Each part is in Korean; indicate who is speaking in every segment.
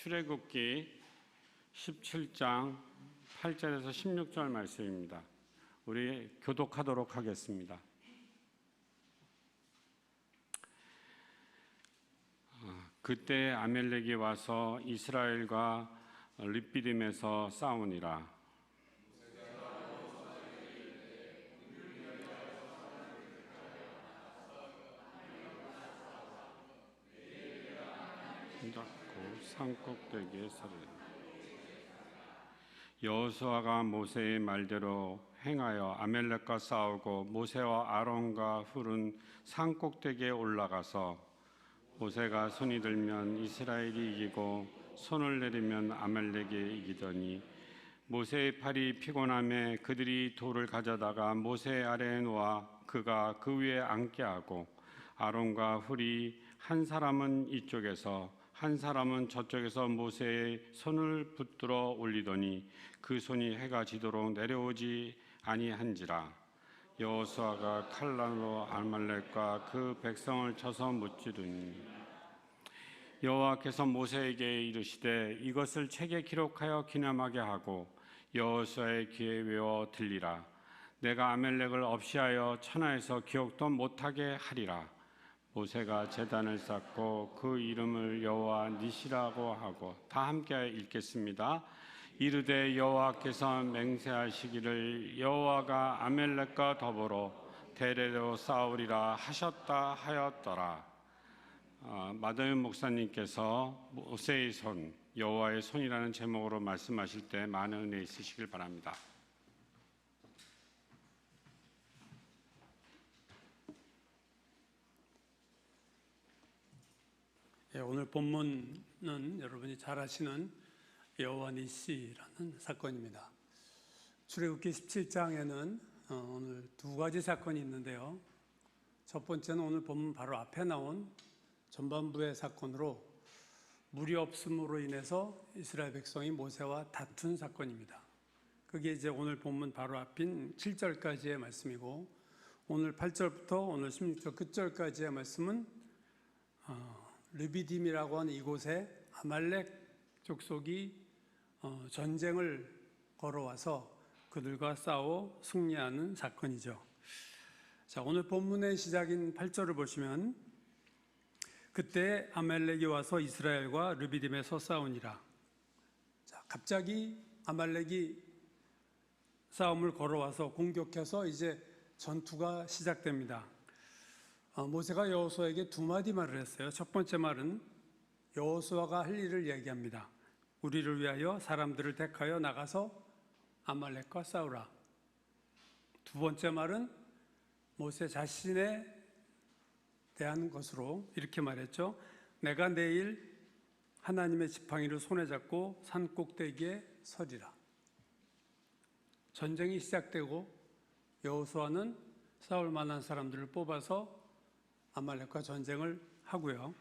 Speaker 1: 출애굽기 17장 8절에서 16절 말씀입니다. 우리 교독하도록 하겠습니다. 그때 아멜렉이 와서 이스라엘과 르피딤에서 싸우니라. 손잡고 산꼭대기에 서리라. 여호수아가 모세의 말대로 행하여 아멜렉과 싸우고 모세와 아론과 훌은 산꼭대기에 올라가서 모세가 손이 들면 이스라엘이 이기고 손을 내리면 아멜렉이 이기더니 모세의 팔이 피곤함에 그들이 돌을 가져다가 모세 아래에 놓아 그가 그 위에 앉게 하고 아론과 훌이 한 사람은 이쪽에서 한 사람은 저쪽에서 모세의 손을 붙들어 올리더니 그 손이 해가 지도록 내려오지 아니한지라. 여호수아가 칼날로 아말렉과 그 백성을 쳐서 무찌르니 여호와께서 모세에게 이르시되 이것을 책에 기록하여 기념하게 하고 여호수아의 귀에 외워 들리라. 내가 아멜렉을 없이하여 천하에서 기억도 못하게 하리라. 모세가 제단을 쌓고 그 이름을 여호와 니시라고 하고 다 함께 읽겠습니다. 이르되 여호와께서 맹세하시기를 여호와가 아멜렉과 더불어 대대로 싸우리라 하셨다 하였더라. 마더윤 목사님께서 모세의 손, 여호와의 손이라는 제목으로 말씀하실 때 많은 은혜 있으시길 바랍니다.
Speaker 2: 오늘 본문은 여러분이 잘 아시는 여호와 니시라는 사건입니다. 출애굽기 17장에는 오늘 두 가지 사건이 있는데요. 첫 번째는 오늘 본문 바로 앞에 나온 전반부의 사건으로 물이 없음으로 인해서 이스라엘 백성이 모세와 다툰 사건입니다. 그게 이제 오늘 본문 바로 앞인 7절까지의 말씀이고, 오늘 8절부터 오늘 16절 끝절까지의 말씀은 르비딤이라고 하는 이곳에 아말렉 족속이 전쟁을 걸어와서 그들과 싸워 승리하는 사건이죠. 자, 오늘 본문의 시작인 8절을 보시면 그때 아말렉이 와서 이스라엘과 르비딤에서 싸우니라. 자, 갑자기 아말렉이 싸움을 걸어와서 공격해서 이제 전투가 시작됩니다. 모세가 여호수아에게 두 마디 말을 했어요. 첫 번째 말은 여호수아가 할 일을 얘기합니다. 우리를 위하여 사람들을 택하여 나가서 아말렉과 싸우라. 두 번째 말은 모세 자신에 대한 것으로 이렇게 말했죠. 내가 내일 하나님의 지팡이를 손에 잡고 산 꼭대기에 서리라. 전쟁이 시작되고 여호수아는 싸울 만한 사람들을 뽑아서 아말렉과 전쟁을 하고요.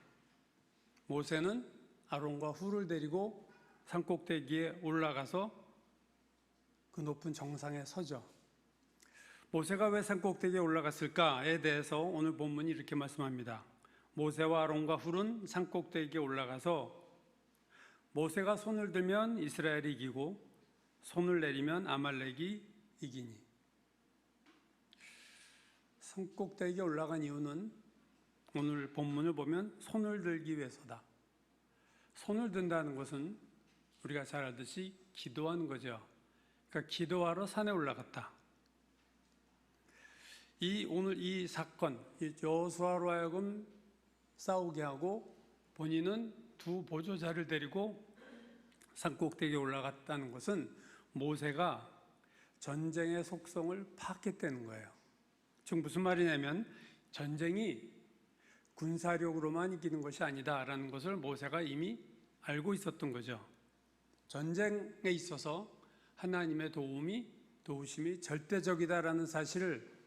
Speaker 2: 모세는 아론과 훌을 데리고 산꼭대기에 올라가서 그 높은 정상에 서죠. 모세가 왜 산꼭대기에 올라갔을까에 대해서 오늘 본문이 이렇게 말씀합니다. 모세와 아론과 훌은 산꼭대기에 올라가서 모세가 손을 들면 이스라엘이 이기고 손을 내리면 아말렉이 이기니. 산꼭대기에 올라간 이유는 오늘 본문을 보면 손을 들기 위해서다. 손을 든다는 것은 우리가 잘 알듯이 기도하는 거죠. 그러니까 기도하러 산에 올라갔다. 오늘 이 사건, 여호수아로 하여금 싸우게 하고 본인은 두 보조자를 데리고 산꼭대기에 올라갔다는 것은 모세가 전쟁의 속성을 파악했다는 거예요. 즉 무슨 말이냐면 전쟁이 군사력으로만 이기는 것이 아니다라는 것을 모세가 이미 알고 있었던 거죠. 전쟁에 있어서 하나님의 도우심이 절대적이다라는 사실을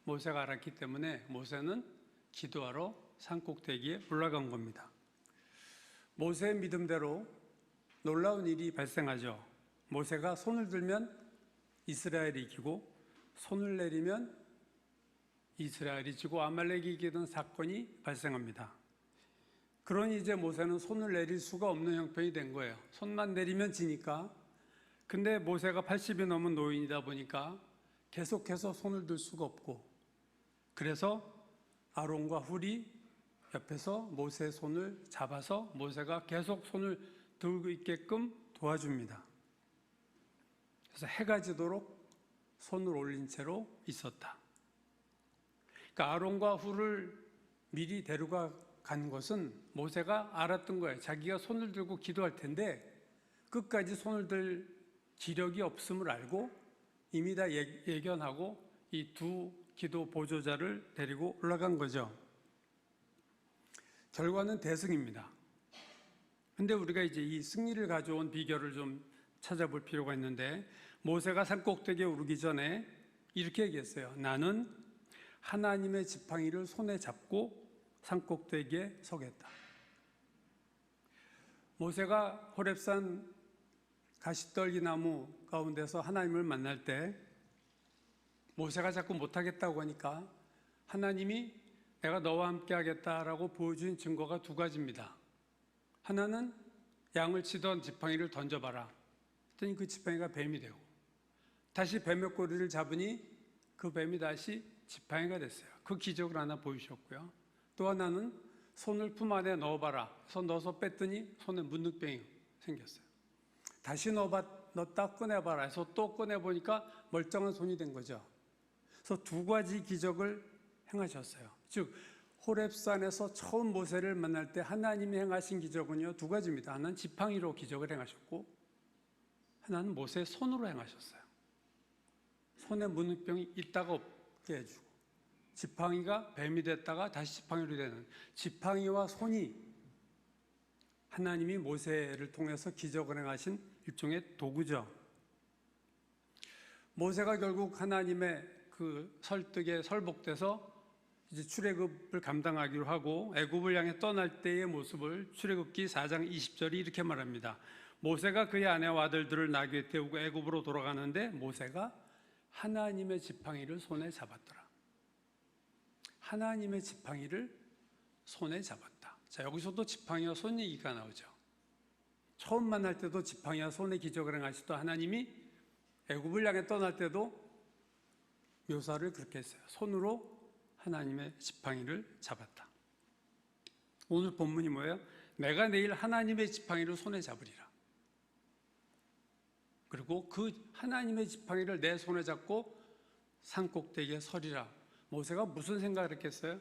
Speaker 2: 모세가 알았기 때문에 모세는 기도하러 산꼭대기에 올라간 겁니다. 모세의 믿음대로 놀라운 일이 발생하죠. 모세가 손을 들면 이스라엘이 이기고 손을 내리면 이스라엘이 지고 아말렉이 이기던 사건이 발생합니다. 그러니 이제 모세는 손을 내릴 수가 없는 형편이 된 거예요. 손만 내리면 지니까. 근데 모세가 80이 넘은 노인이다 보니까 계속해서 손을 들 수가 없고, 그래서 아론과 훌이 옆에서 모세의 손을 잡아서 모세가 계속 손을 들고 있게끔 도와줍니다. 그래서 해가 지도록 손을 올린 채로 있었다. 그러니까 아론과 훌을 미리 데려가 간 것은 모세가 알았던 거예요. 자기가 손을 들고 기도할 텐데 끝까지 손을 들 기력이 없음을 알고 이미 다 예견하고 이 두 기도 보조자를 데리고 올라간 거죠. 결과는 대승입니다. 근데 우리가 이제 이 승리를 가져온 비결을 좀 찾아볼 필요가 있는데, 모세가 산꼭대기에 오르기 전에 이렇게 얘기했어요. 나는 하나님의 지팡이를 손에 잡고 산꼭대기에 서겠다. 모세가 호렙산 가시떨기 나무 가운데서 하나님을 만날 때 모세가 자꾸 못하겠다고 하니까 하나님이 내가 너와 함께 하겠다라고 보여준 증거가 두 가지입니다. 하나는 양을 치던 지팡이를 던져봐라. 그랬더니 그 지팡이가 뱀이 되고, 다시 뱀의 꼬리를 잡으니 그 뱀이 다시 지팡이가 됐어요. 그 기적을 하나 보이셨고요. 또 하나는 손을 품 안에 넣어봐라. 손 넣어서 뺐더니 손에 문득병이 생겼어요. 다시 넣었다 꺼내봐라 해서 또 꺼내보니까 멀쩡한 손이 된 거죠. 그래서 두 가지 기적을 행하셨어요. 즉 호렙산에서 처음 모세를 만날 때 하나님이 행하신 기적은요, 두 가지입니다. 하나는 지팡이로 기적을 행하셨고, 하나는 모세의 손으로 행하셨어요. 손에 문득병이 있다가 없게 해주고, 지팡이가 뱀이 됐다가 다시 지팡이로 되는, 지팡이와 손이 하나님이 모세를 통해서 기적을 행하신 일종의 도구죠. 모세가 결국 하나님의 그 설득에 설복돼서 이제 출애굽을 감당하기로 하고 애굽을 향해 떠날 때의 모습을 출애굽기 4장 20절이 이렇게 말합니다. 모세가 그의 아내와 아들들을 나귀에 태우고 애굽으로 돌아가는데 모세가 하나님의 지팡이를 손에 잡았더라. 하나님의 지팡이를 손에 잡았다. 자, 여기서도 지팡이와 손 얘기가 나오죠. 처음 만날 때도 지팡이와 손의 기적을 행하시던 하나님이 애굽을 향해 떠날 때도 묘사를 그렇게 했어요. 손으로 하나님의 지팡이를 잡았다. 오늘 본문이 뭐예요? 내가 내일 하나님의 지팡이를 손에 잡으리라. 그리고 그 하나님의 지팡이를 내 손에 잡고 산꼭대기에 서리라. 모세가 무슨 생각을 했겠어요?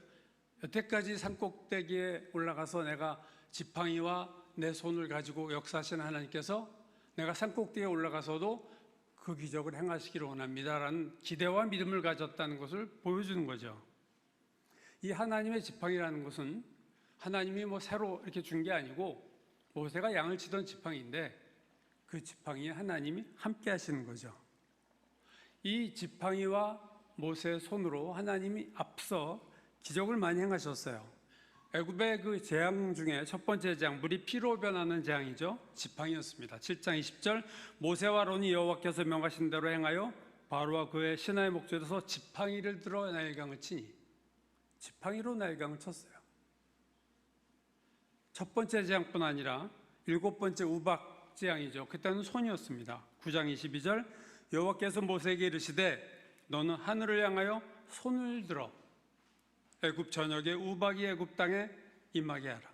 Speaker 2: 여태까지 산꼭대기에 올라가서 내가 지팡이와 내 손을 가지고 역사하신 하나님께서 내가 산꼭대기에 올라가서도 그 기적을 행하시기를 원합니다라는 기대와 믿음을 가졌다는 것을 보여주는 거죠. 이 하나님의 지팡이라는 것은 하나님이 새로 이렇게 준 게 아니고 모세가 양을 치던 지팡이인데 그 지팡이에 하나님이 함께 하시는 거죠. 이 지팡이와 모세의 손으로 하나님이 앞서 기적을 많이 행하셨어요. 애굽의 그 재앙 중에 첫 번째 재앙, 물이 피로 변하는 재앙이죠. 지팡이였습니다. 7장 20절, 모세와 아론이 여호와께서 명하신 대로 행하여 바로와 그의 신하의 목전에서 지팡이를 들어 나일강을 치니, 지팡이로 나일강을 쳤어요. 첫 번째 재앙뿐 아니라 일곱 번째 우박 재앙이죠. 그때는 손이었습니다. 9장 22절, 여호와께서 모세에게 이르시되 너는 하늘을 향하여 손을 들어 애굽 전역에 우박이 애굽 땅에 임하게 하라.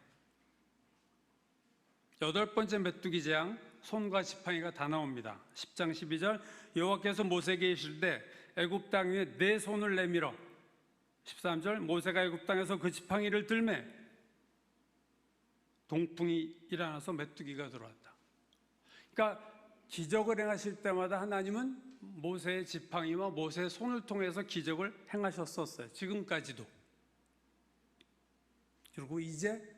Speaker 2: 여덟 번째 메뚜기 재앙, 손과 지팡이가 다 나옵니다. 10장 12절, 여호와께서 모세에게 이르시되 애굽 땅 위에 내 손을 내밀어. 13절, 모세가 애굽 땅에서 그 지팡이를 들매 동풍이 일어나서 메뚜기가 들어왔다. 그러니까 기적을 행하실 때마다 하나님은 모세의 지팡이와 모세의 손을 통해서 기적을 행하셨었어요. 지금까지도. 그리고 이제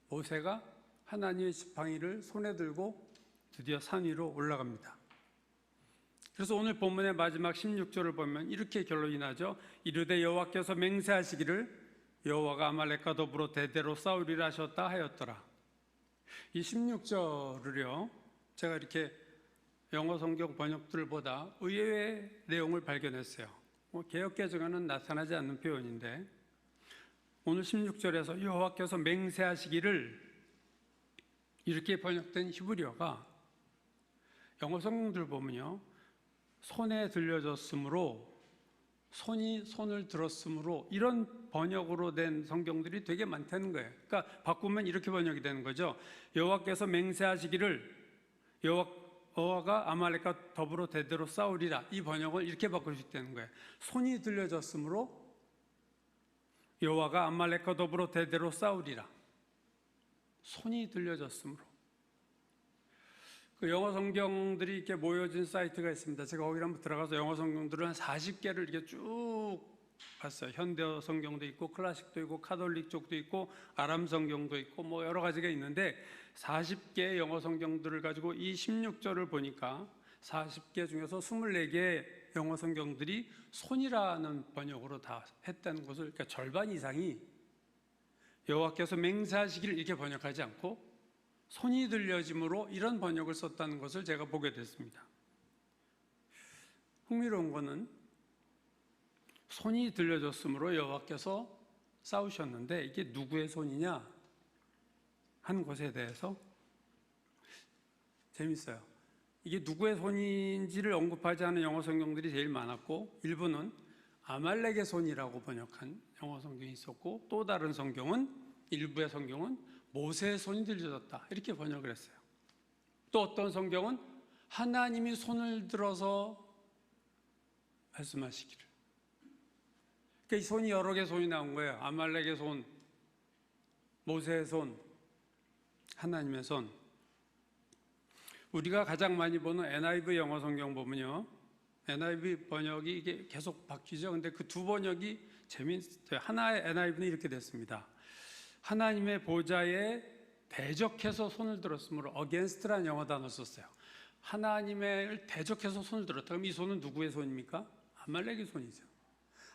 Speaker 2: 모세가 하나님의 지팡이를 손에 들고 드디어 산 위로 올라갑니다. 그래서 오늘 본문의 마지막 16절을 보면 이렇게 결론이 나죠. 이르되 여호와께서 맹세하시기를 여호와가 아말렉과 더불어 대대로 싸우리라 하셨다 하였더라. 이 16절을요, 제가 이렇게 영어 성경 번역들보다 의외의 내용을 발견했어요. 개역개정에는 나타나지 않는 표현인데, 오늘 16절에서 여호와께서 맹세하시기를 이렇게 번역된 히브리어가 영어 성경들 보면요, 손에 들려졌으므로, 손이 손을 들었으므로, 이런 번역으로 된 성경들이 되게 많다는 거예요. 그러니까 바꾸면 이렇게 번역이 되는 거죠. 여호와께서 맹세하시기를 여호와가 아말렉과 더불어 대대로 싸우리라. 이 번역을 이렇게 바꿀 수 있다는 거예요. 손이 들려졌으므로 여호와가 아말렉과 더불어 대대로 싸우리라. 손이 들려졌으므로. 그 영어 성경들이 이렇게 모여진 사이트가 있습니다. 제가 거기 한번 들어가서 영어 성경들을 한 40개를 이렇게 쭉 봤어요. 현대어 성경도 있고, 클래식도 있고, 카톨릭 쪽도 있고, 아람 성경도 있고, 뭐 여러 가지가 있는데 40개의 영어 성경들을 가지고 이 16절을 보니까 40개 중에서 24개의 영어 성경들이 손이라는 번역으로 다 했다는 것을, 그러니까 절반 이상이 여호와께서 맹세하시기를 이렇게 번역하지 않고 손이 들려짐으로 이런 번역을 썼다는 것을 제가 보게 됐습니다. 흥미로운 것은 손이 들려졌으므로 여호와께서 싸우셨는데 이게 누구의 손이냐 한 것에 대해서 재밌어요. 이게 누구의 손인지를 언급하지 않은 영어 성경들이 제일 많았고, 일부는 아말렉의 손이라고 번역한 영어 성경이 있었고, 또 다른 성경은, 일부의 성경은 모세의 손이 들려졌다 이렇게 번역을 했어요. 또 어떤 성경은 하나님이 손을 들어서 말씀하시기를. 그러니까 이 손이 여러 개의 손이 나온 거예요. 아말렉의 손, 모세의 손, 하나님의 손. 우리가 가장 많이 보는 NIV 영어 성경 보면요, NIV 번역이 이게 계속 바뀌죠. 근데 그 두 번역이 재밌어요. 하나의 NIV는 이렇게 됐습니다. 하나님의 보좌에 대적해서 손을 들었으므로, against라는 영어 단어를 썼어요. 하나님을 대적해서 손을 들었다. 그럼 이 손은 누구의 손입니까? 아말렉의 손이죠.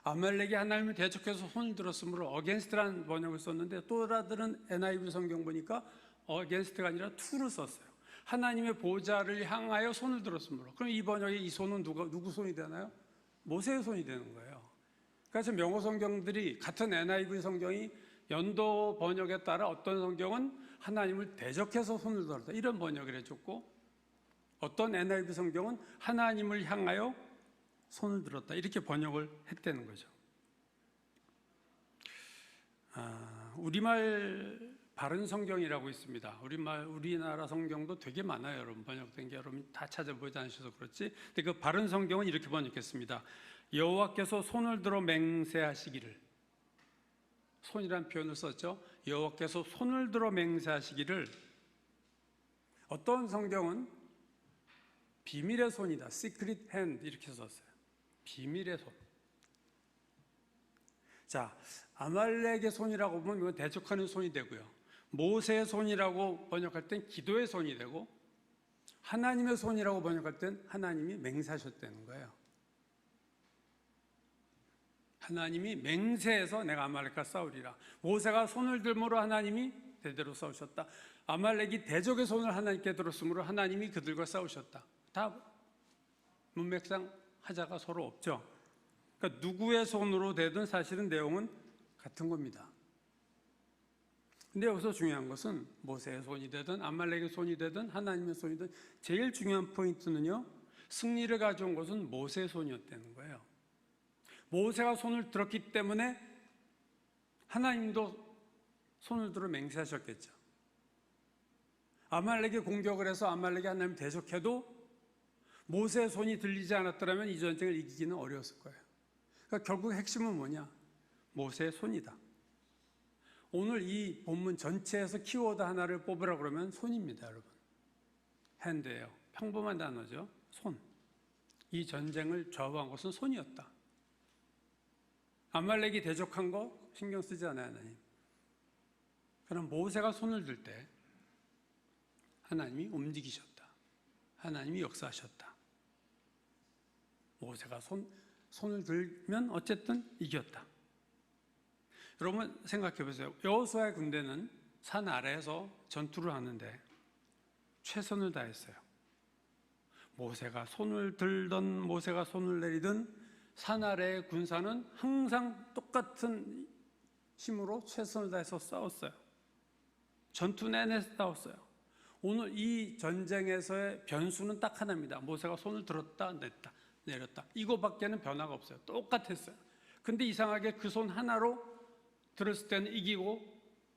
Speaker 2: 아말렉이 하나님을 대적해서 손을 들었으므로 against라는 번역을 썼는데, 또 다른 NIV 성경 보니까 against가 아니라 to를 썼어요. 하나님의 보좌를 향하여 손을 들었으므로. 그럼 이 번역의 이 손은 누구 손이 되나요? 모세의 손이 되는 거예요. 그래서 영어 성경들이, 같은 NIV 성경이 연도 번역에 따라 어떤 성경은 하나님을 대적해서 손을 들었다 이런 번역을 해줬고, 어떤 NIV 성경은 하나님을 향하여 손을 들었다 이렇게 번역을 했다는 거죠. 우리말 바른 성경이라고 있습니다. 우리나라 성경도 되게 많아요, 여러분. 번역된 게 여러분 다 찾아보지 않으셔서 그렇지. 근데 그 바른 성경은 이렇게 번역했습니다. 여호와께서 손을 들어 맹세하시기를. 손이란 표현을 썼죠. 여호와께서 손을 들어 맹세하시기를. 어떤 성경은 비밀의 손이다, secret hand 이렇게 썼어요. 비밀의 손. 자, 아말렉의 손이라고 보면 이건 대적하는 손이 되고요. 모세의 손이라고 번역할 땐 기도의 손이 되고, 하나님의 손이라고 번역할 땐 하나님이 맹세하셨다는 거예요. 하나님이 맹세해서 내가 아말렉과 싸우리라. 모세가 손을 들므로 하나님이 대대로 싸우셨다. 아말렉이 대적의 손을 하나님께 들었으므로 하나님이 그들과 싸우셨다. 다 문맥상 하자가 서로 없죠. 그러니까 누구의 손으로 되든 사실은 내용은 같은 겁니다. 근데 여기서 중요한 것은 모세의 손이 되든 아말렉의 손이 되든 하나님의 손이든 제일 중요한 포인트는요, 승리를 가져온 것은 모세의 손이었다는 거예요. 모세가 손을 들었기 때문에 하나님도 손을 들어 맹세하셨겠죠. 아말렉이 공격을 해서 아말렉이 하나님 대적해도 모세의 손이 들리지 않았더라면 이 전쟁을 이기기는 어려웠을 거예요. 그러니까 결국 핵심은 뭐냐? 모세의 손이다. 오늘 이 본문 전체에서 키워드 하나를 뽑으라 그러면 손입니다, 여러분. 핸드예요. 평범한 단어죠. 손. 이 전쟁을 좌우한 것은 손이었다. 아말렉이 대적한 거 신경 쓰지 않아요, 하나님. 그럼 모세가 손을 들 때 하나님이 움직이셨다. 하나님이 역사하셨다. 모세가 손을 들면 어쨌든 이겼다. 여러분 생각해 보세요. 여호수아의 군대는 산 아래에서 전투를 하는데 최선을 다했어요. 모세가 손을 들던 모세가 손을 내리던 산 아래의 군사는 항상 똑같은 힘으로 최선을 다해서 싸웠어요. 전투 내내 싸웠어요. 오늘 이 전쟁에서의 변수는 딱 하나입니다. 모세가 손을 들었다 냈다 내렸다, 이거밖에는 변화가 없어요. 똑같았어요. 근데 이상하게 그 손 하나로 들었을 때는 이기고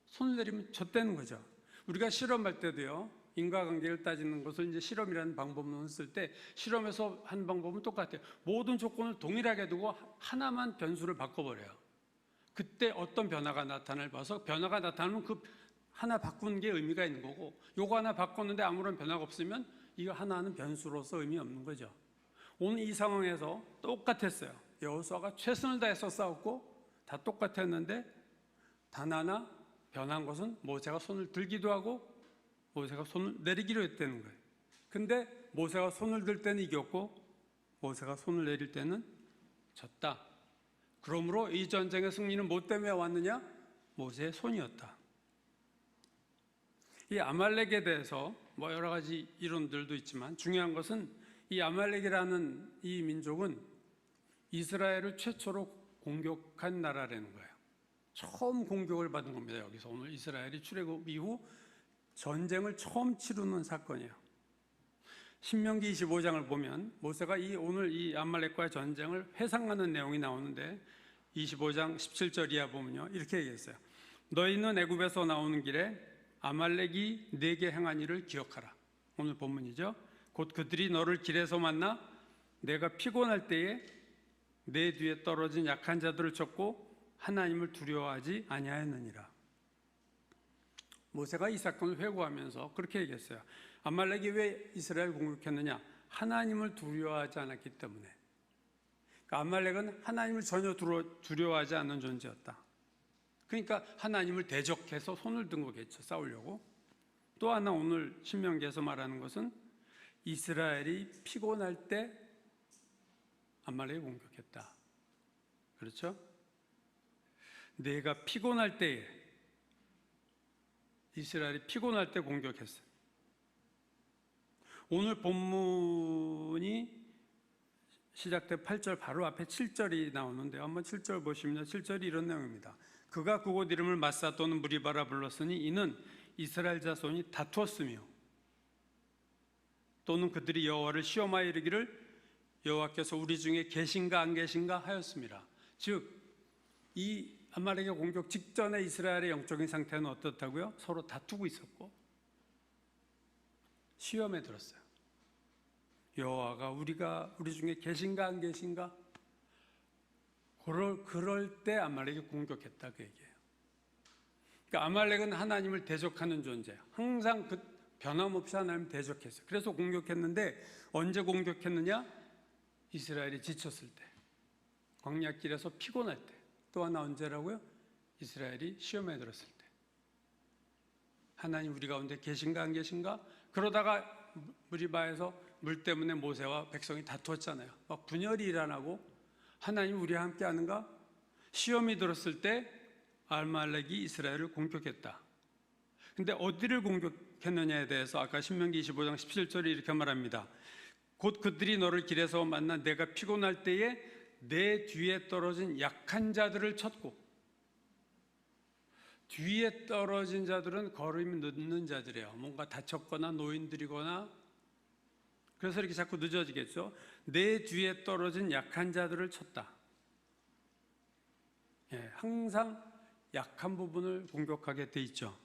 Speaker 2: 손을 내리면 졌다는 거죠. 우리가 실험할 때도요, 인과관계를 따지는 것을 이제 실험이라는 방법론을 쓸 때 실험에서 한 방법은 똑같아요. 모든 조건을 동일하게 두고 하나만 변수를 바꿔버려요. 그때 어떤 변화가 나타날 봐서 변화가 나타나면 그 하나 바꾸는 게 의미가 있는 거고, 요거 하나 바꿨는데 아무런 변화가 없으면 이거 하나는 변수로서 의미 없는 거죠. 오늘 이 상황에서 똑같았어요. 여호수아가 최선을 다해서 싸웠고 다 똑같았는데 단 하나 변한 것은 모세가 손을 들기도 하고 모세가 손을 내리기로 했다는 거예요. 근데 모세가 손을 들 때는 이겼고 모세가 손을 내릴 때는 졌다. 그러므로 이 전쟁의 승리는 뭐 때문에 왔느냐? 모세의 손이었다. 이 아말렉에 대해서 뭐 여러 가지 이론들도 있지만 중요한 것은 이 아말렉이라는 이 민족은 이스라엘을 최초로 공격한 나라라는 거예요. 처음 공격을 받은 겁니다. 여기서 오늘 이스라엘이 출애굽 이후 전쟁을 처음 치르는 사건이에요. 신명기 25장을 보면 모세가 오늘 이 아말렉과의 전쟁을 회상하는 내용이 나오는데 25장 17절 이하 보면요, 이렇게 얘기했어요. 너희는 애굽에서 나오는 길에 아말렉이 네게 행한 일을 기억하라. 오늘 본문이죠. 곧 그들이 너를 길에서 만나 내가 피곤할 때에 내 뒤에 떨어진 약한 자들을 쳤고 하나님을 두려워하지 아니하였느니라. 모세가 이 사건을 회고하면서 그렇게 얘기했어요. 아말렉이 왜 이스라엘 공격했느냐? 하나님을 두려워하지 않았기 때문에. 그러니까 아말렉은 하나님을 전혀 두려워하지 않는 존재였다. 그러니까 하나님을 대적해서 손을 든 거겠죠, 싸우려고. 또 하나 오늘 신명기에서 말하는 것은 이스라엘이 피곤할 때 아말렉이 공격했다. 그렇죠? 내가 피곤할 때에, 이스라엘이 피곤할 때 공격했어요. 오늘 본문이 시작돼 8절 바로 앞에 7절이 나오는데 한번 7절 보시면 7절이 이런 내용입니다. 그가 그곳 이름을 마사 또는 무리바라 불렀으니 이는 이스라엘 자손이 다투었으며 또는 그들이 여호와를 시험하여 이르기를 여호와께서 우리 중에 계신가 안 계신가 하였습니다. 즉 이 아말렉의 공격 직전에 이스라엘의 영적인 상태는 어떻다고요? 서로 다투고 있었고 시험에 들었어요. 여호와가 우리 중에 계신가 안 계신가? 그럴 때 아말렉이 공격했다 그 얘기예요. 그러니까 아말렉은 하나님을 대적하는 존재예요. 항상 변함없이 하나님을 대적했어요. 그래서 공격했는데 언제 공격했느냐? 이스라엘이 지쳤을 때, 광야길에서 피곤할 때. 또 하나 언제라고요? 이스라엘이 시험에 들었을 때. 하나님 우리 가운데 계신가 안 계신가? 그러다가 무리바에서 물 때문에 모세와 백성이 다투었잖아요. 막 분열이 일어나고 하나님 우리와 함께 하는가? 시험이 들었을 때 아말렉이 이스라엘을 공격했다. 근데 어디를 공격했느냐에 대해서 아까 신명기 25장 17절이 이렇게 말합니다. 곧 그들이 너를 길에서 만나 내가 피곤할 때에 내 뒤에 떨어진 약한 자들을 쳤고, 뒤에 떨어진 자들은 걸음이 늦는 자들이에요. 뭔가 다쳤거나 노인들이거나. 그래서 이렇게 자꾸 늦어지겠죠. 내 뒤에 떨어진 약한 자들을 쳤다. 예, 항상 약한 부분을 공격하게 돼 있죠.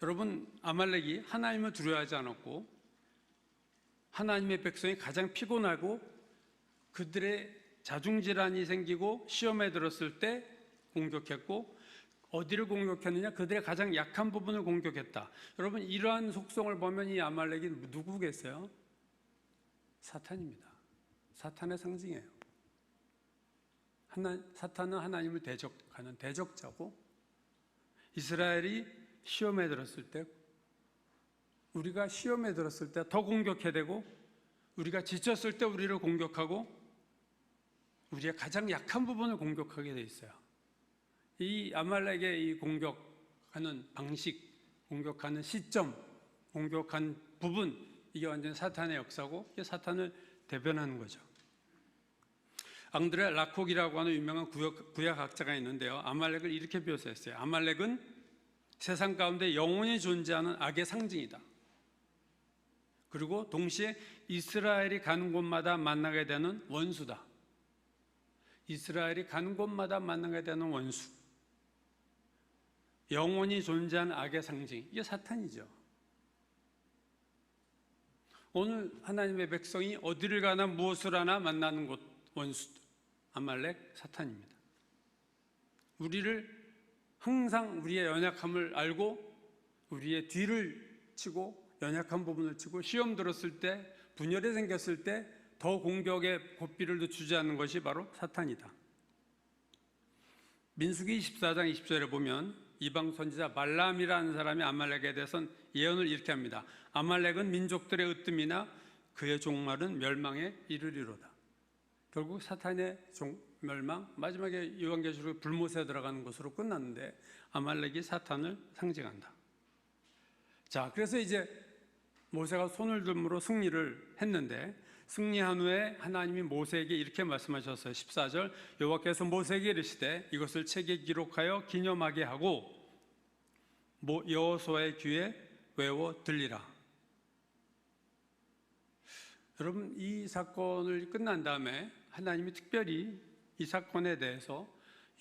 Speaker 2: 여러분, 아말렉이 하나님을 두려워하지 않았고 하나님의 백성이 가장 피곤하고 그들의 자중질환이 생기고 시험에 들었을 때 공격했고, 어디를 공격했느냐? 그들의 가장 약한 부분을 공격했다. 여러분, 이러한 속성을 보면 이 아말렉이 누구겠어요? 사탄입니다. 사탄의 상징이에요. 사탄은 하나님을 대적하는 대적자고, 이스라엘이 시험에 들었을 때, 우리가 시험에 들었을 때 더 공격해야 되고, 우리가 지쳤을 때 우리를 공격하고, 우리의 가장 약한 부분을 공격하게 돼 있어요. 이 아말렉의 이 공격하는 방식, 공격하는 시점, 공격한 부분, 이게 완전 사탄의 역사고 이게 사탄을 대변하는 거죠. 앙드레 라콕이라고 하는 유명한 구약학자가 있는데요. 아말렉을 이렇게 묘사했어요. 아말렉은 세상 가운데 영원히 존재하는 악의 상징이다. 그리고 동시에 이스라엘이 가는 곳마다 만나게 되는 원수다. 이스라엘이 가는 곳마다 만나게 되는 원수. 영원히 존재하는 악의 상징. 이게 사탄이죠. 오늘 하나님의 백성이 어디를 가나 무엇을 하나 만나는 곳, 원수. 아말렉, 사탄입니다. 우리를 항상 우리의 연약함을 알고 우리의 뒤를 치고 연약한 부분을 치고 시험 들었을 때, 분열이 생겼을 때 더 공격의 고삐를 늦추지 않는 것이 바로 사탄이다. 민수기 24장 20절에 보면 이방 선지자 발람이라는 사람이 아말렉에 대해서는 예언을 이렇게 합니다. 아말렉은 민족들의 으뜸이나 그의 종말은 멸망에 이르리로다. 결국 사탄의 멸망, 마지막에 요한계시록에 불못에 들어가는 것으로 끝났는데 아말렉이 사탄을 상징한다. 자, 그래서 이제 모세가 손을 들므로 승리를 했는데 승리한 후에 하나님이 모세에게 이렇게 말씀하셨어요. 14절 여호와께서 모세에게 이르시되 이것을 책에 기록하여 기념하게 하고 여호수아의 귀에 외워 들리라. 여러분, 이 사건을 끝난 다음에 하나님이 특별히 이 사건에 대해서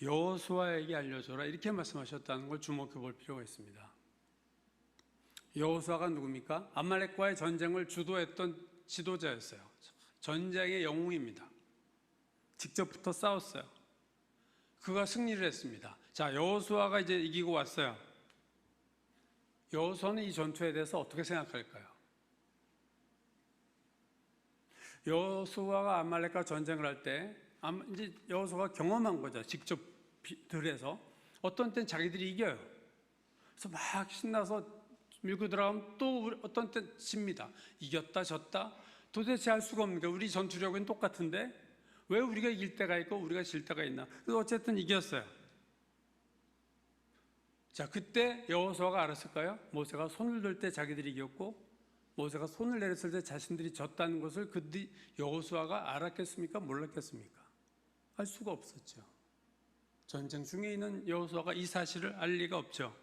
Speaker 2: 여호수아에게 알려줘라 이렇게 말씀하셨다는 걸 주목해 볼 필요가 있습니다. 여호수아가 누굽니까? 아말렉과의 전쟁을 주도했던 지도자였어요. 전쟁의 영웅입니다. 직접 붙어 싸웠어요. 그가 승리를 했습니다. 자, 여호수아가 이제 이기고 왔어요. 여호수아는 이 전투에 대해서 어떻게 생각할까요? 여호수아가 아말렉과 전쟁을 할 때 이제 여호수아가 경험한 거죠. 직접 들에서 어떤 때는 자기들이 이겨요. 그래서 막 신나서 밀고 들어가면 또 어떤 때는 집니다. 이겼다 졌다 도대체 알 수가 없는 거예요. 우리 전투력은 똑같은데 왜 우리가 이길 때가 있고 우리가 질 때가 있나. 그래서 어쨌든 이겼어요. 자, 그때 여호수아가 알았을까요? 모세가 손을 들 때 자기들이 이겼고 모세가 손을 내렸을 때 자신들이 졌다는 것을 그뒤 여호수아가 알았겠습니까? 몰랐겠습니까? 알 수가 없었죠. 전쟁 중에 있는 여호수아가 이 사실을 알 리가 없죠.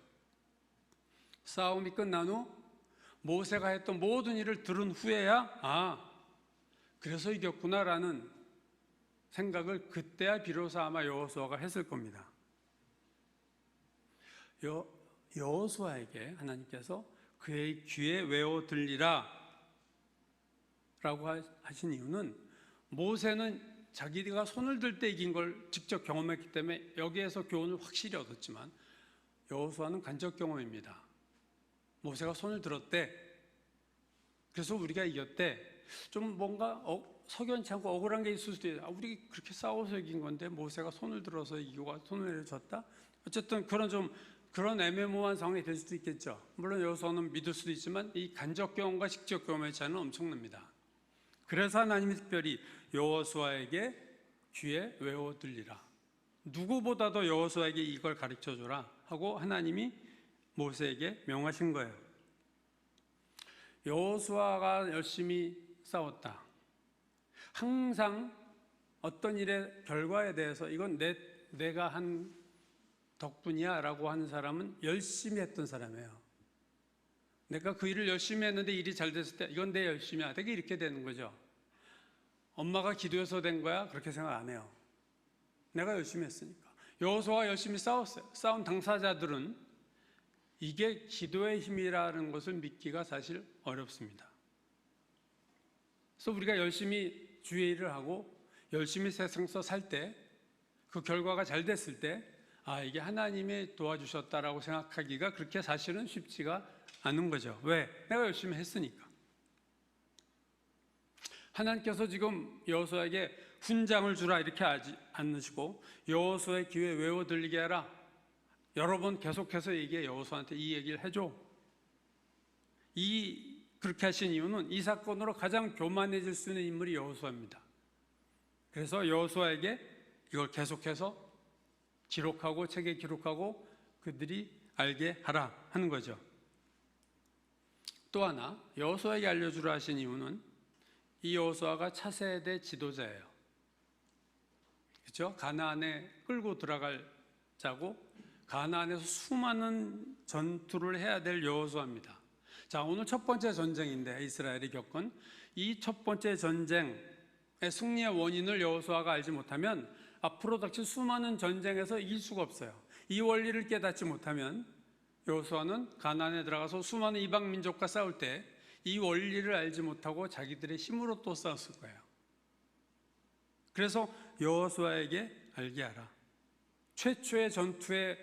Speaker 2: 싸움이 끝난 후 모세가 했던 모든 일을 들은 후에야 그래서 이겼구나라는 생각을 그때야 비로소 아마 여호수아가 했을 겁니다. 여호수아에게 하나님께서 그의 귀에 외워 들리라 라고 하신 이유는 모세는 자기가 손을 들 때 이긴 걸 직접 경험했기 때문에 여기에서 교훈을 확실히 얻었지만 여호수아는 간접 경험입니다. 모세가 손을 들었대. 그래서 우리가 이겼대. 좀 뭔가 석연치 않고 억울한 게 있을 수도 있어요. 우리 그렇게 싸워서 이긴 건데 모세가 손을 들어서 이기고 손을 내려줬다. 어쨌든 그런 애매모호한 상황이 될 수도 있겠죠. 물론 여호수아는 믿을 수도 있지만 이 간접 경험과 직접 경험의 차이는 엄청납니다. 그래서 하나님이 특별히 여호수아에게 귀에 외워 들리라. 누구보다도 여호수아에게 이걸 가르쳐 줘라 하고 하나님이 모세에게 명하신 거예요. 여호수아가 열심히 싸웠다. 항상 어떤 일의 결과에 대해서 이건 내가 한 덕분이야 라고 하는 사람은 열심히 했던 사람이에요. 내가 그 일을 열심히 했는데 일이 잘 됐을 때 이건 내 열심이야. 되게 이렇게 되는 거죠. 엄마가 기도해서 된 거야? 그렇게 생각 안 해요. 내가 열심히 했으니까. 여호수아가 열심히 싸웠어요. 싸운 당사자들은 이게 기도의 힘이라는 것을 믿기가 사실 어렵습니다. 그래서 우리가 열심히 주의 일을 하고 열심히 세상에서 살 때 그 결과가 잘 됐을 때 이게 하나님이 도와주셨다라고 생각하기가 그렇게 사실은 쉽지가 않은 거죠. 왜? 내가 열심히 했으니까. 하나님께서 지금 여호수아에게 훈장을 주라 이렇게 하지 않으시고 여호수아의 귀에 외워 들리게 하라. 여러 번 계속해서 여호수아한테 이 얘기를 해줘. 그렇게 하신 이유는 이 사건으로 가장 교만해질 수 있는 인물이 여호수아입니다. 그래서 여호수아에게 이걸 계속해서 기록하고 책에 기록하고 그들이 알게 하라 하는 거죠. 또 하나 여호수아에게 알려주라 하신 이유는 이 여호수아가 차세대 지도자예요. 그렇죠? 가나안에 끌고 들어가자고 가나안에서 수많은 전투를 해야 될 여호수아입니다. 자, 오늘 첫 번째 전쟁인데 이스라엘이 겪은 이 첫 번째 전쟁의 승리의 원인을 여호수아가 알지 못하면 앞으로 닥칠 수많은 전쟁에서 이길 수가 없어요. 이 원리를 깨닫지 못하면 여호수아는 가나안에 들어가서 수많은 이방 민족과 싸울 때 이 원리를 알지 못하고 자기들의 힘으로 또 싸웠을 거예요. 그래서 여호수아에게 알게 하라. 최초의 전투에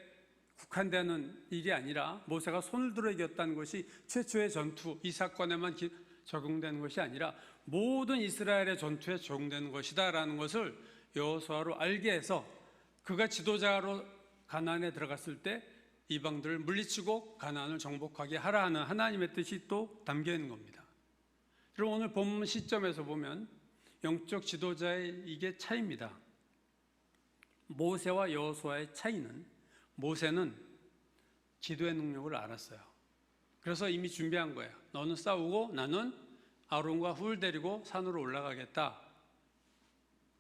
Speaker 2: 국한되는 일이 아니라 모세가 손을 들어 이겼다는 것이 최초의 전투, 이 사건에만 적용되는 것이 아니라 모든 이스라엘의 전투에 적용되는 것이다라는 것을 여호수아로 알게 해서 그가 지도자로 가나안에 들어갔을 때 이방들을 물리치고 가나안을 정복하게 하라 하는 하나님의 뜻이 또 담겨 있는 겁니다. 그럼 오늘 본문 시점에서 보면 영적 지도자의 이게 차이입니다. 모세와 여호수아의 차이는 모세는 기도의 능력을 알았어요. 그래서 이미 준비한 거예요. 너는 싸우고 나는 아론과 훌 데리고 산으로 올라가겠다.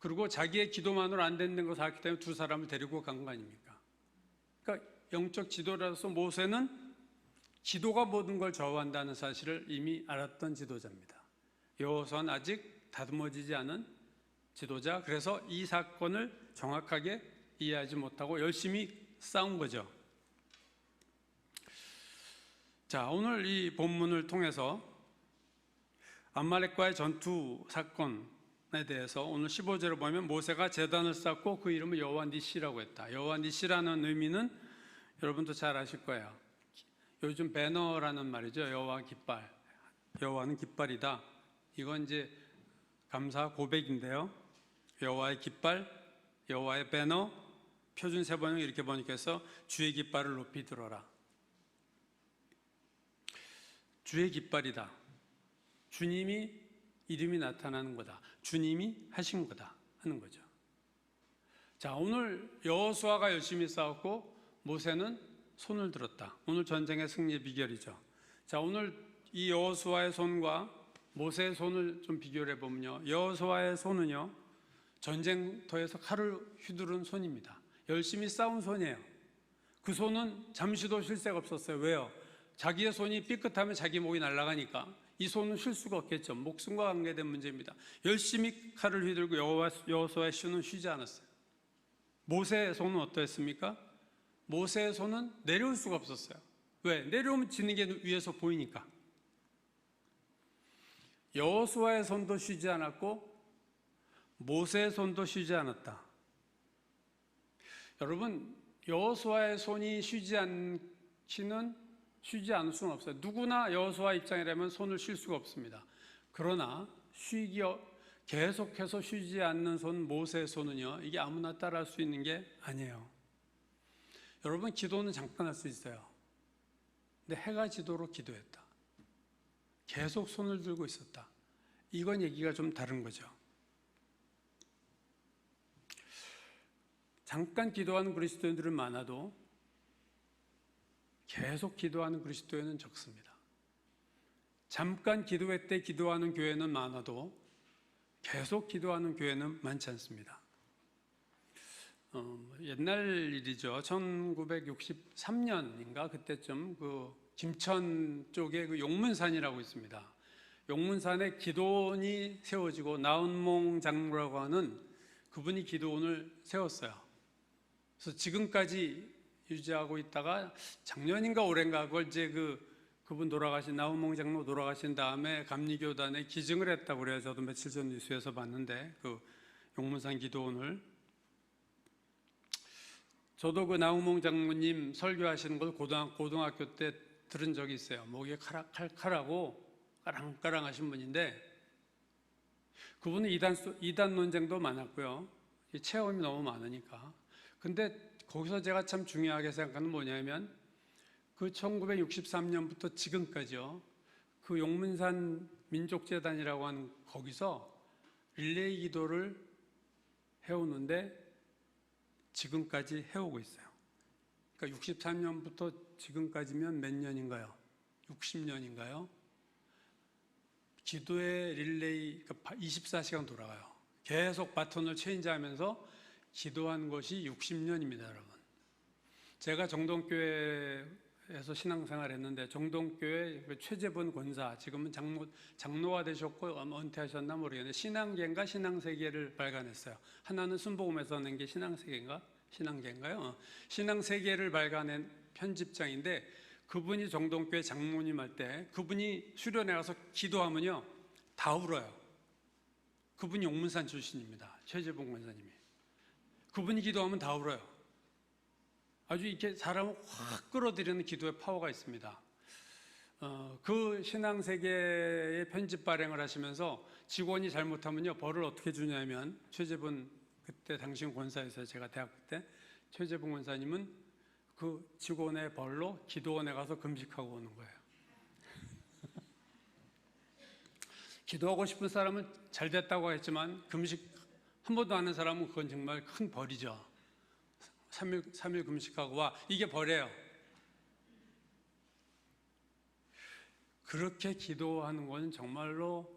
Speaker 2: 그리고 자기의 기도만으로 안 되는 것을 알기 때문에 두 사람을 데리고 간 거 아닙니까? 그러니까 영적 지도자로서 모세는 기도가 모든 걸 좌우한다는 사실을 이미 알았던 지도자입니다. 여호수아는 아직 다듬어지지 않은 지도자. 그래서 이 사건을 정확하게 이해하지 못하고 열심히 싸운 거죠. 자, 오늘 이 본문을 통해서 암말렉과의 전투 사건에 대해서 오늘 15절을 보면 모세가 제단을 쌓고 그 이름을 여호와 니시라고 했다. 여호와 니시라는 의미는 여러분도 잘 아실 거예요. 요즘 배너라는 말이죠. 여호와 깃발. 여호와는 깃발이다. 이건 이제 감사 고백인데요. 여호와의 깃발, 여호와의 배너, 표준 세번역 이렇게 번역해서 주의 깃발을 높이 들어라. 주의 깃발이다. 주님이 이름이 나타나는 거다. 주님이 하신 거다 하는 거죠. 자, 오늘 여호수아가 열심히 싸웠고 모세는 손을 들었다. 오늘 전쟁의 승리의 비결이죠. 자, 오늘 이 여호수아의 손과 모세의 손을 좀 비교를 해보면요, 여호수아의 손은요 전쟁터에서 칼을 휘두른 손입니다. 열심히 싸운 손이에요. 그 손은 잠시도 쉴 새가 없었어요. 왜요? 자기의 손이 삐끗하면 자기 목이 날아가니까 이 손은 쉴 수가 없겠죠. 목숨과 관계된 문제입니다. 열심히 칼을 휘둘고 여호수아의 손은 쉬지 않았어요. 모세의 손은 어떠했습니까? 모세의 손은 내려올 수가 없었어요. 왜? 내려오면 지는 게 위에서 보이니까. 여호수아의 손도 쉬지 않았고 모세의 손도 쉬지 않았다. 여러분, 여호수아의 손이 쉬지 않을 수는 없어요. 누구나 여호수아 입장이라면 손을 쉴 수가 없습니다. 그러나 계속해서 쉬지 않는 손, 모세의 손은요, 이게 아무나 따라할 수 있는 게 아니에요. 여러분, 기도는 잠깐 할 수 있어요. 근데 해가 지도록 기도했다. 계속 손을 들고 있었다. 이건 얘기가 좀 다른 거죠. 잠깐 기도하는 그리스도인들은 많아도 계속 기도하는 그리스도인은 적습니다. 잠깐 기도회 때 기도하는 교회는 많아도 계속 기도하는 교회는 많지 않습니다. 옛날 일이죠. 1963년인가 그때쯤 그 김천 쪽에 그 용문산이라고 있습니다. 용문산에 기도원이 세워지고 나운몽 장로라고 하는 그분이 기도원을 세웠어요. 그래서 지금까지 유지하고 있다가 작년인가 올해인가 그걸 이제 그분 돌아가신 나운몽 장로 돌아가신 다음에 감리교단에 기증을 했다고 그래요. 저도 며칠 전 뉴스에서 봤는데 그 용문산 기도원을. 저도 그 나운몽 장로님 설교하시는 걸 고등학교 때 들은 적이 있어요. 목에 칼칼하고 까랑까랑 하신 분인데 그분은 이단 논쟁도 많았고요. 체험이 너무 많으니까. 근데 거기서 제가 참 중요하게 생각하는 뭐냐면 그 1963년부터 지금까지요. 그 용문산 민족재단이라고 하는 거기서 릴레이 기도를 해오는데 지금까지 해오고 있어요. 그러니까 63년부터 지금까지면 몇 년인가요? 60년인가요? 기도의 릴레이 24시간 돌아가요. 계속 바톤을 체인지하면서 기도한 것이 60년입니다, 여러분. 제가 정동교회에서 신앙생활했는데 정동교회 최재본 권사, 지금은 장로가 되셨고 은퇴하셨나 모르겠는데 신앙계인가 신앙세계를 발간했어요. 하나는 순복음에서 낸 게 신앙계인가요? 신앙세계를 발간한 편집장인데 그분이 정동교회 장로님 할 때 그분이 수련회 가서 기도하면요 다 울어요. 그분이 용문산 출신입니다. 최재본 권사님이. 그분이 기도하면 다 울어요. 아주 이렇게 사람을 확 끌어들이는 기도의 파워가 있습니다. 그 신앙세계의 편집 발행을 하시면서 직원이 잘못하면요 벌을 어떻게 주냐면 최재본 그때 당시 권사였어요. 제가 대학교 때 최재본 권사님은 그 직원의 벌로 기도원에 가서 금식하고 오는 거예요. 기도하고 싶은 사람은 잘 됐다고 했지만 금식 한 번도 안 한 사람은 그건 정말 큰 벌이죠. 3일 금식하고 와. 이게 벌이에요. 그렇게 기도하는 건 정말로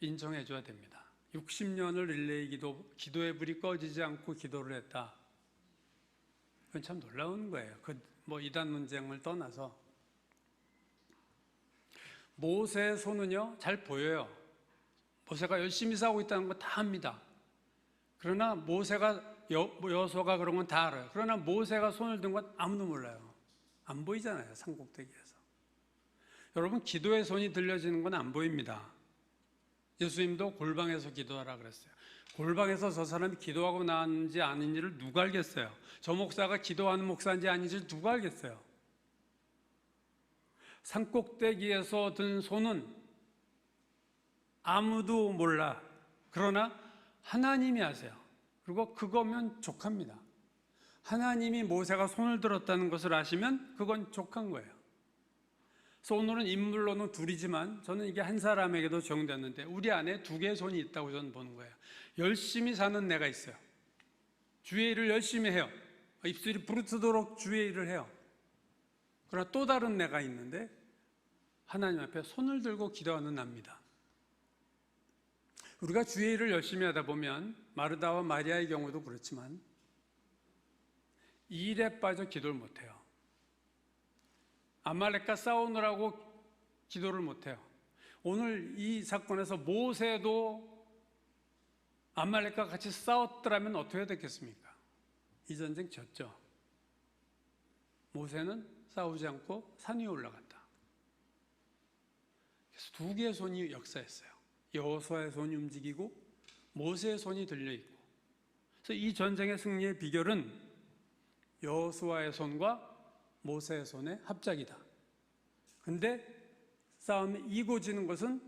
Speaker 2: 인정해 줘야 됩니다. 60년을 릴레이 기도의 불이 꺼지지 않고 기도를 했다. 그건 참 놀라운 거예요. 뭐 이단 논쟁을 떠나서 모세의 손은요 잘 보여요. 모세가 열심히 싸우고 있다는 거 다 압니다. 그러나 모세가 여호수아가 그런 건 다 알아요. 그러나 모세가 손을 든 건 아무도 몰라요. 안 보이잖아요, 산꼭대기에서. 여러분, 기도의 손이 들려지는 건 안 보입니다. 예수님도 골방에서 기도하라 그랬어요. 골방에서 저 사람이 기도하고 나왔는지 아닌지를 누가 알겠어요? 저 목사가 기도하는 목사인지 아닌지를 누가 알겠어요? 산꼭대기에서 든 손은 아무도 몰라. 그러나 하나님이 아세요. 그리고 그거면 족합니다. 하나님이 모세가 손을 들었다는 것을 아시면 그건 족한 거예요. 그래서 오늘은 인물로는 둘이지만 저는 이게 한 사람에게도 적용됐는데 우리 안에 두 개의 손이 있다고 저는 보는 거예요. 열심히 사는 내가 있어요. 주의 일을 열심히 해요. 입술이 부르트도록 주의 일을 해요. 그러나 또 다른 내가 있는데 하나님 앞에 손을 들고 기도하는 나입니다. 우리가 주의 일을 열심히 하다 보면 마르다와 마리아의 경우도 그렇지만 일에 빠져 기도를 못해요. 아말렉과 싸우느라고 기도를 못해요. 오늘 이 사건에서 모세도 아말렉과 같이 싸웠더라면 어떻게 됐겠습니까? 이 전쟁 졌죠. 모세는 싸우지 않고 산 위에 올라갔다. 그래서 두 개의 손이 역사했어요. 여호수아의 손이 움직이고 모세의 손이 들려있고. 그래서 이 전쟁의 승리의 비결은 여호수아의 손과 모세의 손의 합작이다. 근데 싸움이 이고 지는 것은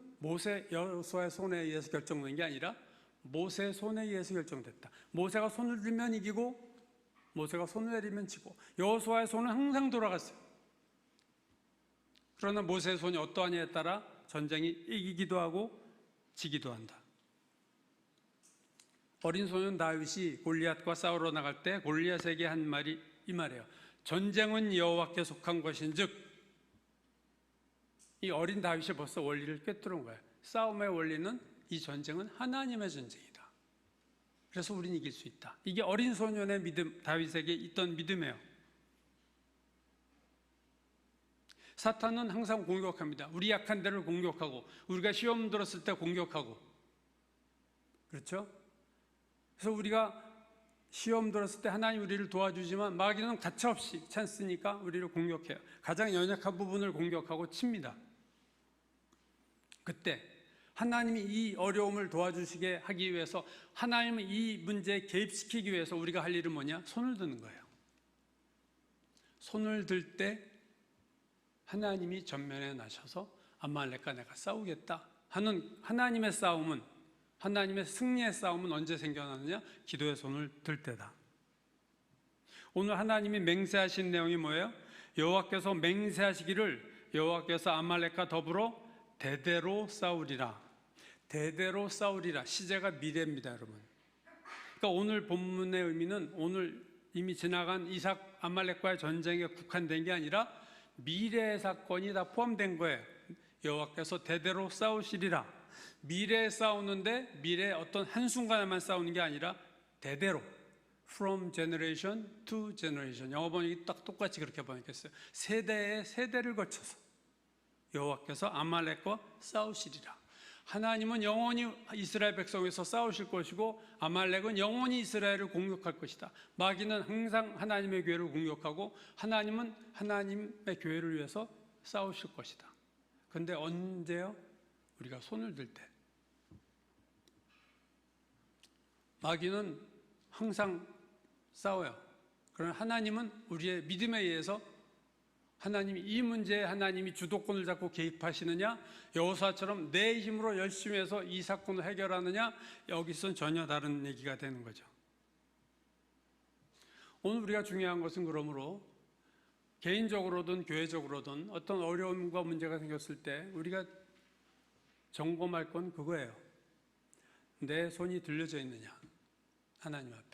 Speaker 2: 여호수아의 손에 의해서 결정된 게 아니라 모세의 손에 의해서 결정됐다. 모세가 손을 들면 이기고 모세가 손을 내리면 지고 여호수아의 손은 항상 돌아갔어요. 그러나 모세의 손이 어떠하냐에 따라 전쟁이 이기기도 하고 지기도 한다. 어린 소년 다윗이 골리앗과 싸우러 나갈 때 골리앗에게 한 말이 이 말이에요. 전쟁은 여호와께 속한 것인즉, 이 어린 다윗이 벌써 원리를 꿰뚫은 거예요. 싸움의 원리는 이 전쟁은 하나님의 전쟁이다. 그래서 우리는 이길 수 있다. 이게 어린 소년의 믿음, 다윗에게 있던 믿음이에요. 사탄은 항상 공격합니다. 우리 약한 데를 공격하고 우리가 시험 들었을 때 공격하고, 그렇죠? 그래서 우리가 시험 들었을 때 하나님 우리를 도와주지만 마귀는 가차없이 찬스니까 우리를 공격해요. 가장 연약한 부분을 공격하고 칩니다. 그때 하나님이 이 어려움을 도와주시게 하기 위해서, 하나님은 이 문제에 개입시키기 위해서 우리가 할 일은 뭐냐? 손을 드는 거예요. 손을 들 때 하나님이 전면에 나셔서 아말렉과 내가 싸우겠다 하는 하나님의 싸움은, 하나님의 승리의 싸움은 언제 생겨나느냐? 기도의 손을 들 때다. 오늘 하나님이 맹세하신 내용이 뭐예요? 여호와께서 맹세하시기를 여호와께서 아말렉과 더불어 대대로 싸우리라. 대대로 싸우리라. 시제가 미래입니다, 여러분. 그러니까 오늘 본문의 의미는 오늘 이미 지나간 이삭 아말렉과의 전쟁에 국한된 게 아니라 미래의 사건이 다 포함된 거예요. 여호와께서 대대로 싸우시리라. 미래에 싸우는데 미래의 어떤 한순간에만 싸우는 게 아니라 대대로, from generation to generation. 영어 번역이 딱 똑같이 그렇게 번역했어요. 세대의 세대를 거쳐서 여호와께서 아말렉과 싸우시리라. 하나님은 영원히 이스라엘 백성에서 싸우실 것이고 아말렉은 영원히 이스라엘을 공격할 것이다. 마귀는 항상 하나님의 교회를 공격하고 하나님은 하나님의 교회를 위해서 싸우실 것이다. 그런데 언제요? 우리가 손을 들 때. 마귀는 항상 싸워요. 그러나 하나님은 우리의 믿음에 의해서 하나님이 이 문제에 하나님이 주도권을 잡고 개입하시느냐, 여호수아처럼 내 힘으로 열심히 해서 이 사건을 해결하느냐, 여기서는 전혀 다른 얘기가 되는 거죠. 오늘 우리가 중요한 것은 그러므로 개인적으로든 교회적으로든 어떤 어려움과 문제가 생겼을 때 우리가 점검할 건 그거예요. 내 손이 들려져 있느냐, 하나님 앞에.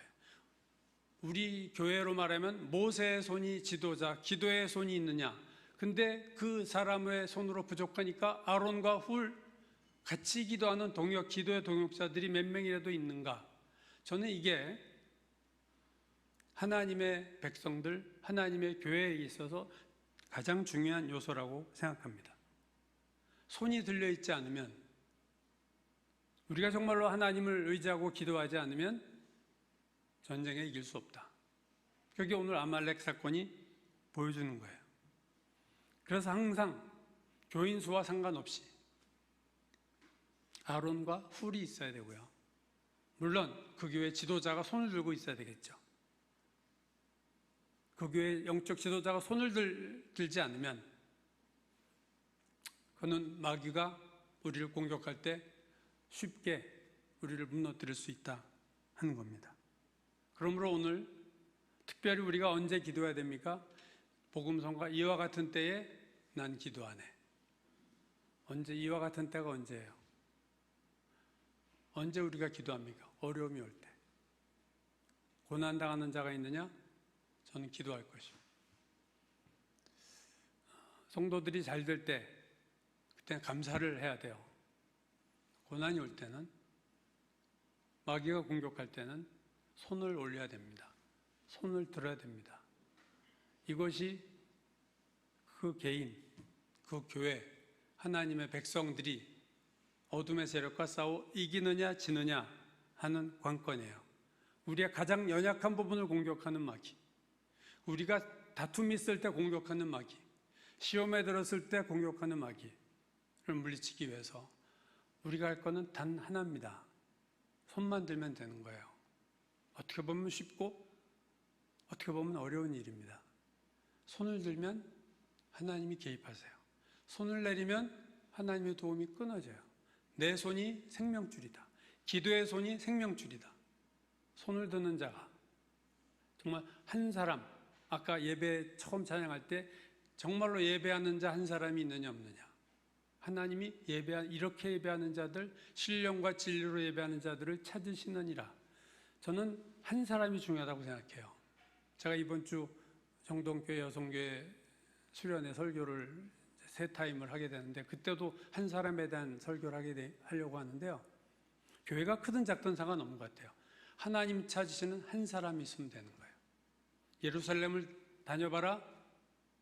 Speaker 2: 우리 교회로 말하면 모세의 손이 지도자, 기도의 손이 있느냐. 근데 그 사람의 손으로 부족하니까 아론과 훌 같이 기도하는 동역, 기도의 동역자들이 몇 명이라도 있는가. 저는 이게 하나님의 백성들, 하나님의 교회에 있어서 가장 중요한 요소라고 생각합니다. 손이 들려있지 않으면, 우리가 정말로 하나님을 의지하고 기도하지 않으면 전쟁에 이길 수 없다. 그게 오늘 아말렉 사건이 보여주는 거예요. 그래서 항상 교인 수와 상관없이 아론과 훌이 있어야 되고요. 물론 그 교회 지도자가 손을 들고 있어야 되겠죠. 그 교회 영적 지도자가 손을 들지 않으면 그는 마귀가 우리를 공격할 때 쉽게 우리를 무너뜨릴 수 있다 하는 겁니다. 그러므로 오늘 특별히 우리가 언제 기도해야 됩니까? 복음성가 이와 같은 때에 난 기도하네. 언제, 이와 같은 때가 언제예요? 언제 우리가 기도합니까? 어려움이 올 때. 고난당하는 자가 있느냐? 저는 기도할 것이요. 성도들이 잘 될 때, 그때는 감사를 해야 돼요. 고난이 올 때는, 마귀가 공격할 때는 손을 올려야 됩니다. 손을 들어야 됩니다. 이것이 그 개인, 그 교회, 하나님의 백성들이 어둠의 세력과 싸워 이기느냐 지느냐 하는 관건이에요. 우리의 가장 연약한 부분을 공격하는 마귀, 우리가 다툼이 있을 때 공격하는 마귀, 시험에 들었을 때 공격하는 마귀를 물리치기 위해서 우리가 할 거는 단 하나입니다. 손만 들면 되는 거예요. 어떻게 보면 쉽고 어떻게 보면 어려운 일입니다. 손을 들면 하나님이 개입하세요. 손을 내리면 하나님의 도움이 끊어져요. 내 손이 생명줄이다. 기도의 손이 생명줄이다. 손을 드는 자가 정말 한 사람, 아까 예배 처음 찬양할 때 정말로 예배하는 자 한 사람이 있느냐 없느냐. 하나님이 이렇게 예배하는 자들, 신령과 진리로 예배하는 자들을 찾으시느니라. 저는 한 사람이 중요하다고 생각해요. 제가 이번 주 정동교회 여성교회 수련회 설교를 세 타임을 하게 되는데 그때도 한 사람에 대한 설교를 하려고 하는데요. 교회가 크든 작든 상관없는 것 같아요. 하나님 찾으시는 한 사람이 있으면 되는 거예요. 예루살렘을 다녀봐라.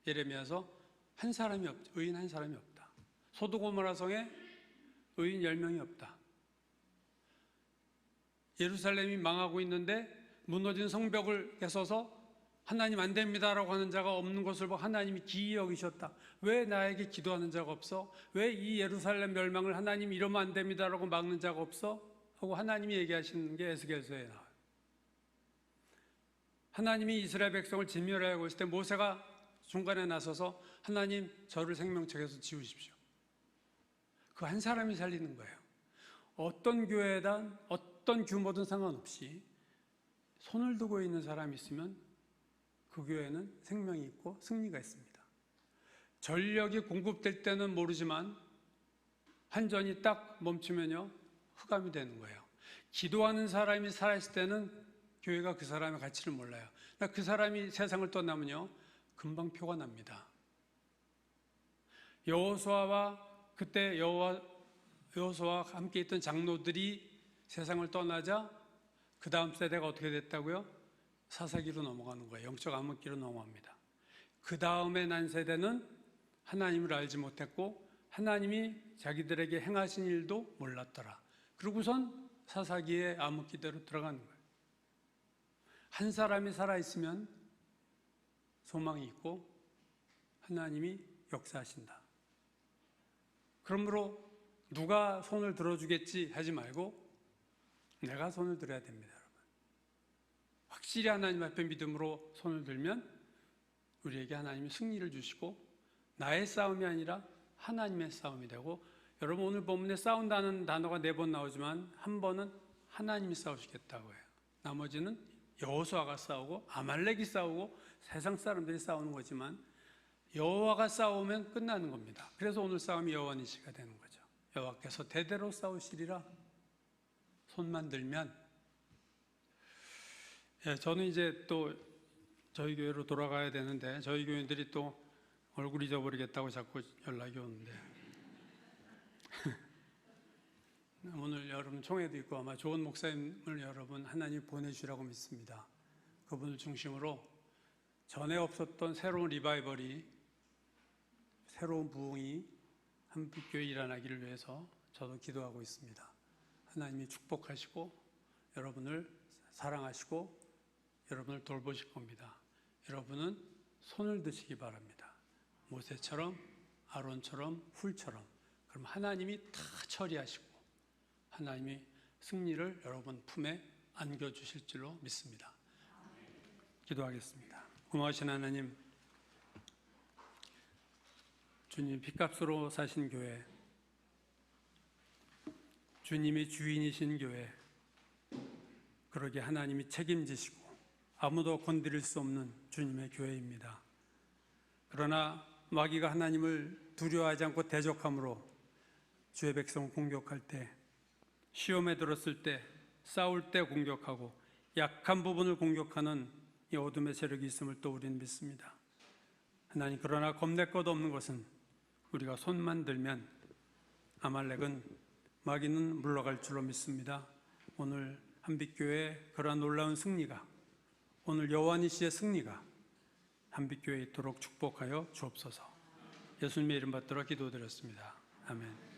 Speaker 2: 예레미야서 한 사람이 없다. 의인 한 사람이 없다. 소돔고모라 성에 의인 10명이 없다. 예루살렘이 망하고 있는데 무너진 성벽을 깨서서 하나님 안 됩니다라고 하는 자가 없는 것을 보고 하나님이 기이 여기셨다. 왜 나에게 기도하는 자가 없어? 왜 이 예루살렘 멸망을 하나님 이러면 안 됩니다라고 막는 자가 없어? 하고 하나님이 얘기하시는 게 에스겔서에 나와요. 하나님이 이스라엘 백성을 진멸하고 있을 때 모세가 중간에 나서서 하나님 저를 생명책에서 지우십시오. 그 한 사람이 살리는 거예요. 어떤 교회든 어떤 규모든 상관없이 손을 두고 있는 사람이 있으면 그 교회는 생명이 있고 승리가 있습니다. 전력이 공급될 때는 모르지만 한전이 딱 멈추면요 흑암이 되는 거예요. 기도하는 사람이 살아있을 때는 교회가 그 사람의 가치를 몰라요. 그 사람이 세상을 떠나면요 금방 표가 납니다. 여호수아와 그때 여호수아와 함께 있던 장로들이 세상을 떠나자 그 다음 세대가 어떻게 됐다고요? 사사기로 넘어가는 거예요. 영적 암흑기로 넘어갑니다. 그 다음에 난 세대는 하나님을 알지 못했고 하나님이 자기들에게 행하신 일도 몰랐더라. 그러고선 사사기의 암흑기대로 들어가는 거예요. 한 사람이 살아있으면 소망이 있고 하나님이 역사하신다. 그러므로 누가 손을 들어주겠지 하지 말고 내가 손을 들어야 됩니다, 여러분. 확실히 하나님 앞에 믿음으로 손을 들면 우리에게 하나님이 승리를 주시고 나의 싸움이 아니라 하나님의 싸움이 되고, 여러분 오늘 본문에 싸운다는 단어가 4번 나오지만 한 번은 하나님이 싸우시겠다고 해요. 나머지는 여호수아가 싸우고 아말렉이 싸우고 세상 사람들이 싸우는 거지만 여호와가 싸우면 끝나는 겁니다. 그래서 오늘 싸움이 여호와 니시가 되는 거죠. 여호와께서 대대로 싸우시리라. 손만 들면. 저는 이제 또 저희 교회로 돌아가야 되는데 저희 교인들이 또 얼굴 잊어버리겠다고 자꾸 연락이 오는데 오늘 여러분 총회도 있고 아마 좋은 목사님을 여러분 하나님 보내주시라고 믿습니다. 그분을 중심으로 전에 없었던 새로운 리바이벌이, 새로운 부흥이 한빛교회 일어나기를 위해서 저도 기도하고 있습니다. 하나님이 축복하시고 여러분을 사랑하시고 여러분을 돌보실 겁니다. 여러분은 손을 드시기 바랍니다. 모세처럼 아론처럼 훌처럼. 그럼 하나님이 다 처리하시고 하나님이 승리를 여러분 품에 안겨주실 줄로 믿습니다. 기도하겠습니다. 고마우신 하나님, 주님 핏값으로 사신 교회, 주님이 주인이신 교회, 그러게 하나님이 책임지시고 아무도 건드릴 수 없는 주님의 교회입니다. 그러나 마귀가 하나님을 두려워하지 않고 대적함으로 주의 백성을 공격할 때, 시험에 들었을 때, 싸울 때 공격하고 약한 부분을 공격하는 이 어둠의 세력이 있음을 또 우리는 믿습니다. 하나님, 그러나 겁낼 것 없는 것은 우리가 손만 들면 아말렉은, 마귀는 물러갈 줄로 믿습니다. 오늘 한빛교회의 그러한 놀라운 승리가, 오늘 여호와 니시의 승리가 한빛교회에 있도록 축복하여 주옵소서. 예수님의 이름 받들어 기도드렸습니다. 아멘.